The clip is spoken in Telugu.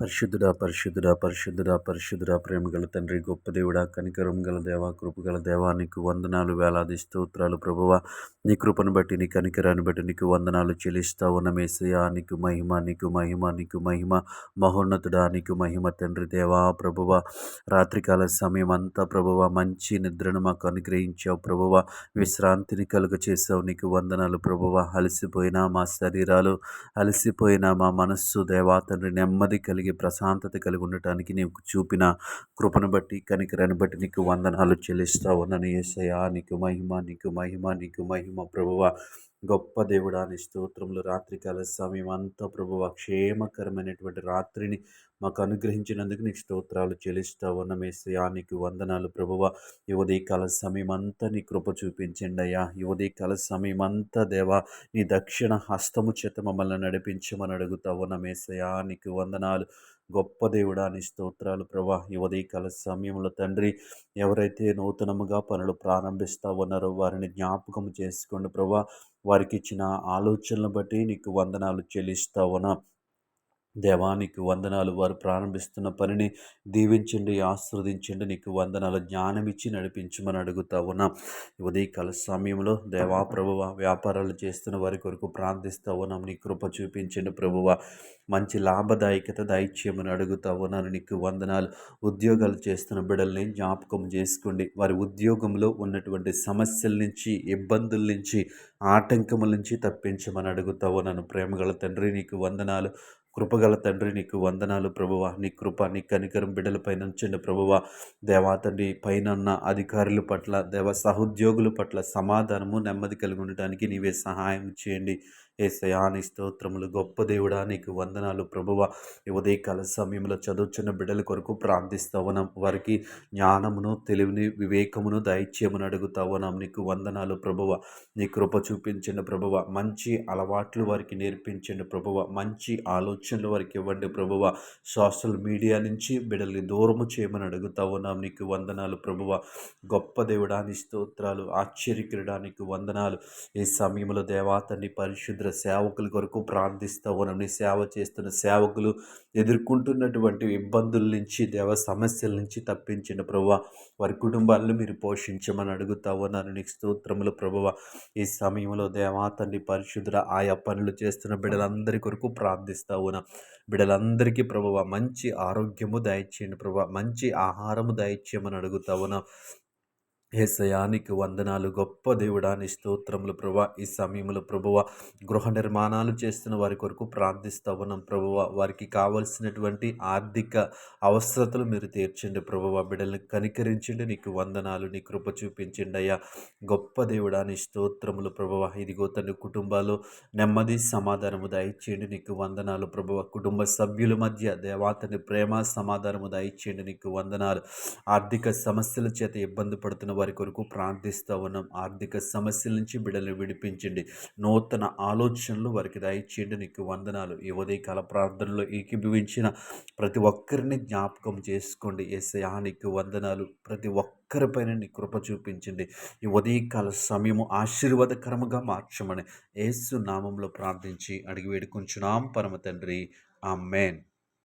పరిశుద్ధుడా పరిశుద్ధుడా పరిశుద్ధుడా పరిశుద్ధుడా ప్రేమగల తండ్రి, గొప్ప దేవుడా, కనికరం గల దేవా, కృపగల దేవా, నీకు వందనాలు, వేలాది స్తోత్రాలు ప్రభువా. నీ కృపను బట్టి, నీ కనికరాన్ని బట్టి నీకు వందనాలు చెల్లిస్తా ఉన్నమేసయ్యా. నీకు మహిమ, నీకు మహిమ, నీకు మహిమ. మహోన్నతుడా, నీకు మహిమ తండ్రి దేవా. ప్రభువా, రాత్రికాల సమయం అంతా ప్రభువా మంచి నిద్రను మాకు అనుగ్రహించావు ప్రభువా. విశ్రాంతిని కలుగ చేసావు, నీకు వందనాలు ప్రభువా. అలసిపోయినా మా శరీరాలు, అలసిపోయిన మా మనస్సు దేవా తండ్రి నెమ్మది కలిగి ప్రశాంతత కలిగి ఉండటానికి నీకు చూపిన కృపను బట్టి, కనికరాన్ని బట్టి నీకు వందనాలు చెల్లిస్తా ఉన్నాను యేసయ్యా. నీకు మహిమ, నీకు మహిమ, నీకు మహిమ ప్రభువా. గొప్ప దేవుడా, నీ స్తోత్రములు. రాత్రికాల సమయం అంతా ప్రభువా క్షేమకరమైనటువంటి రాత్రిని మాకు అనుగ్రహించినందుకు నీకు స్తోత్రాలు చెల్లిస్తా ఉన్నాం యేసయ్యా. నీకు వందనాలు ప్రభువా. ఈ ఉదయకాల సమయం అంతా నీ కృప చూపించండి అయ్యా. ఈ ఉదయకాల సమయం అంతా దేవా నీ దక్షిణ హస్తము చేత మమ్మల్ని నడిపించమని అడుగుతా ఉన్నాం యేసయ్యా. నీకు వందనాలు. గొప్ప దేవుడా, నీ స్తోత్రాలు ప్రభా. ఈ ఉదయకాల సమయంలో తండ్రి, ఎవరైతే నూతనముగా పనులు ప్రారంభిస్తా ఉన్నారో వారిని జ్ఞాపకం చేసుకోండి ప్రభా. వారికి ఇచ్చిన ఆలోచనలను బట్టి నీకు వందనాలు చెల్లిస్తా ఉన్నా దేవానికి వందనాలు. వారు ప్రారంభిస్తున్న పనిని దీవించండి, ఆశీర్వదించండి. నీకు వందనాలు. జ్ఞానం ఇచ్చి నడిపించమని అడుగుతా ఉన్నాం. ఉదయకాల సమయంలో దేవా ప్రభువ, వ్యాపారాలు చేస్తున్న వారి కొరకు ప్రార్థిస్తూ ఉన్నాం. నీ కృప చూపించండి ప్రభువ. మంచి లాభదాయకత దయచేయమని అడుగుతా ఉన్నాను. నీకు వందనాలు. ఉద్యోగాలు చేస్తున్న బిడ్డల్ని జ్ఞాపకం చేసుకోండి. వారి ఉద్యోగంలో ఉన్నటువంటి సమస్యల నుంచి, ఇబ్బందుల నుంచి, ఆటంకముల నుంచి తప్పించమని అడుగుతా ఉన్నాను. ప్రేమగల తండ్రి, నీకు వందనాలు. కృపగల తండ్రి, నీకు వందనాలు ప్రభువా. నీ కృప, నీ కనికరం బిడ్డలపైన ఉంచండి ప్రభువా. దేవా తండ్రి, పైన ఉన్న అధికారుల పట్ల, దేవ సహోద్యోగుల పట్ల సమాధానము, నెమ్మది కలిగి ఉండటానికి నీవే సహాయం చేయండి. యేసయ్యా, నీ స్తోత్రములు. గొప్ప దేవుడా, నీకు వందనాలు ప్రభువా. ఈ ఉదయకాల సమయంలో చదువుచున్న బిడ్డల కొరకు ప్రార్థిస్తా ఉన్నాం. వారికి జ్ఞానమును, తెలివిని, వివేకమును దయచేయమని అడుగుతా ఉన్నాం. నీకు వందనాలు ప్రభువా. నీ కృప చూపించండి ప్రభువా. మంచి అలవాట్లు వారికి నేర్పించండి ప్రభువా. మంచి ఆలోచనలు వారికి ఇవ్వండి ప్రభువా. సోషల్ మీడియా నుంచి బిడ్డల్ని దూరము చేయమని అడుగుతా ఉన్నాం. నీకు వందనాలు ప్రభువా. గొప్ప దేవుడా, నీ స్తోత్రాలు. ఆశ్చర్యకరుడా, నీకు వందనాలు. ఈ సమయంలో దేవాతని పరిశుద్ధ సేవకుల కొరకు ప్రార్థిస్తూ ఉన్నాం. నీ సేవ చేస్తున్న సేవకులు ఎదుర్కొంటున్నటువంటి ఇబ్బందుల నుంచి, దేవ సమస్యల నుంచి తప్పించిన ప్రభువా. వారి కుటుంబాలను మీరు పోషించమని అడుగుతా ఉన్నాను. నీకు స్తోత్రములు ప్రభువా. ఈ సమయంలో దేవాతని పరిశుద్ధ ఆయా పనులు చేస్తున్న బిడ్డలందరి కొరకు ప్రార్థిస్తూ ఉన్నాం. బిడ్డలందరికీ ప్రభువా మంచి ఆరోగ్యము దయచేయండి ప్రభువా. మంచి ఆహారము దయచేయమని అడుగుతా ఉన్నాం. యేసయ్యా, నీకు వందనాలు. గొప్ప దేవుడా, నీ స్తోత్రములు ప్రభువా. ఈ సమయంలో ప్రభువా గృహ నిర్మాణాలు చేస్తున్న వారి కొరకు ప్రార్థిస్తూ ఉన్నాం ప్రభువా. వారికి కావలసినటువంటి ఆర్థిక అవసరతలు మీరు తీర్చండి ప్రభువా. బిడ్డల్ని కనికరించండి. నీకు వందనాలు. నీ కృప చూపించండి అయ్యా. గొప్ప దేవుడా, నీ స్తోత్రములు ప్రభువా. ఇదిగో తన కుటుంబాలు నెమ్మది, సమాధానము దయచేయండి. నీకు వందనాలు ప్రభువా. కుటుంబ సభ్యుల మధ్య దేవాతని ప్రేమ, సమాధానము దయచేయండి. నీకు వందనాలు. ఆర్థిక సమస్యల చేత ఇబ్బంది పడుతున్న వారి కొరకు ప్రార్థిస్తూ ఉన్నాం. ఆర్థిక సమస్యల నుంచి బిడ్డలు విడిపించండి. నూతన ఆలోచనలు వారికి దయచేయండి. నీకు వందనాలు. ఈ ఉదయకాల ప్రార్థనలో ఏకీభవించిన ప్రతి ఒక్కరిని జ్ఞాపకం చేసుకోండి. యేసయ్యా, నీకు వందనాలు. ప్రతి ఒక్కరిపైన నీ కృప చూపించండి. ఈ ఉదయకాల సమయము ఆశీర్వాదకరముగా మార్చమని యేసు నామంలో ప్రార్థించి అడిగి వేడుకుంటున్నాం పరమ తండ్రి. ఆమేన్.